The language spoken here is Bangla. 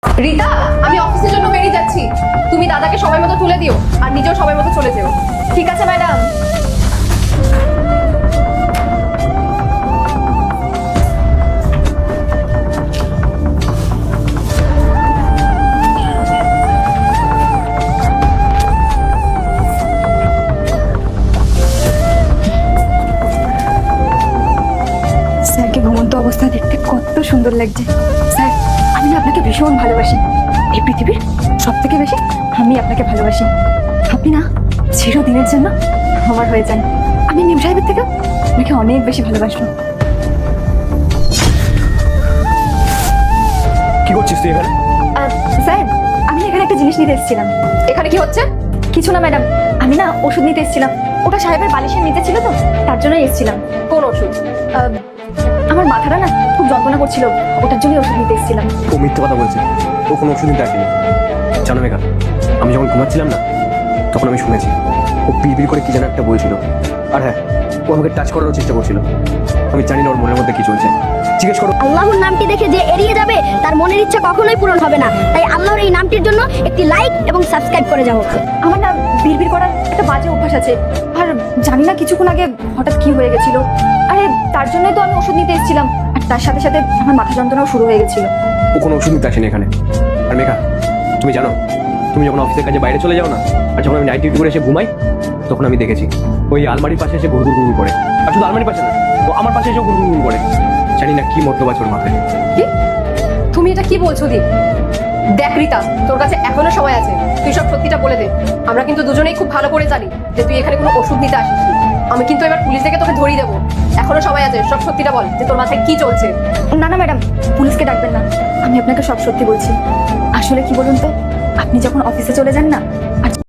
রিতা, আমি অফিসের জন্য বেরিয়ে যাচ্ছি। তুমি দাদাকে সময় মতো তুলে দিও আর নিজেও সময় মতো চলে যেও। ঠিক আছে ম্যাডাম। স্যারকে ঘুমন্ত অবস্থা দেখতে কত সুন্দর লাগছে। স্যার, আমি না আপনাকে ভীষণ ভালোবাসি। এই পৃথিবীর সব থেকে বেশি আমি আপনাকে ভালোবাসি। আপনি না চিরদিনের জন্য আমার হয়ে যান। আমি নিম সাহেবের থেকে আপনাকে অনেক বেশি ভালোবাসবো। কি করছিস তুই এখানে? স্যার, আমি এখানে একটা জিনিস নিতে এসেছিলাম। এখানে কি হচ্ছে? কিছু না ম্যাডাম, আমি না ওষুধ নিতে এসেছিলাম। ওটা সাহেবের বালিশের নিচে ছিল তো, তার জন্যই এসেছিলাম। কোন ওষুধ? আমার মাথাটা না খুব যন্ত্রণা করছিল, ওটার জন্যই ওষুধ নিতে এসেছিলাম। ও মিথ্যে কথা বলছে। ও কোনো ওষুধ নিতে আসেনি। জানো মেঘা, আমি যখন ঘুমাচ্ছিলাম না তখন আমি শুনেছি ও বিড়বিড় করে কি যেন একটা বলছিল। আর হ্যাঁ, ও আমাকে টাচ করারও চেষ্টা করছিল। আমি জানি না ওর মনের মধ্যে কি চলছে। জিজ্ঞেস করো। আল্লাহর নামটি দেখে যে এড়িয়ে যাবে তার মনের ইচ্ছা কখনোই পূরণ হবে না। তাই আল্লাহর এই নামটির জন্য একটি লাইক এবং সাবস্ক্রাইব করে যাও। আমার না বিড়বিড় করার একটা বাজে অভ্যাস আছে, আর জানি না কিছুক্ষণ আগে হঠাৎ কি হয়ে গেছিল। আরে তার জন্যই তো আমি ওষুধ নিতে এসেছিলাম, আর তার সাথে সাথে আমার মাথা যন্ত্রণাও শুরু হয়ে গেছিল। ও কোনো ওষুধ নিতে আসেনি এখানে। আর মেঘা, তুমি জানো, তুমি যখন অফিসের কাজে বাইরে চলে যাও না, আর যখন আমি নাইট ডিউটি করে এসে ঘুমাই, তখন আমি দেখেছি ওই আলমারির পাশে এসে ঘুরঘুর ঘুরঘুর করে। আর শুধু আলমারির পাশে না, ও আমার পাশে এসেও ঘুরঘুর ঘুরঘুর করে। জানি না কি মতলব আছে ওর মাথায়। কি? তুমি এটা কি বলছো দীপ? দেখ রিতা, তোর কাছে এখনো সময় আছে, তুই সব সত্যিটা বলে দে। আমরা কিন্তু দুজনেই খুব ভালো করে জানি যে তুই এখানে কোনো ওষুধ নিতে আসিস। আমি কিন্তু এবার পুলিশ থেকে তোকে ধরিয়ে দেবো। এখনো সময় আছে, সব সত্যিটা বল যে তোর মাথায় কি চলছে। না না ম্যাডাম, পুলিশকে ডাকবেন না, আমি আপনাকে সব সত্যি বলছি। আসলে কি বলুন তো, আপনি যখন অফিসে চলে যান না, আর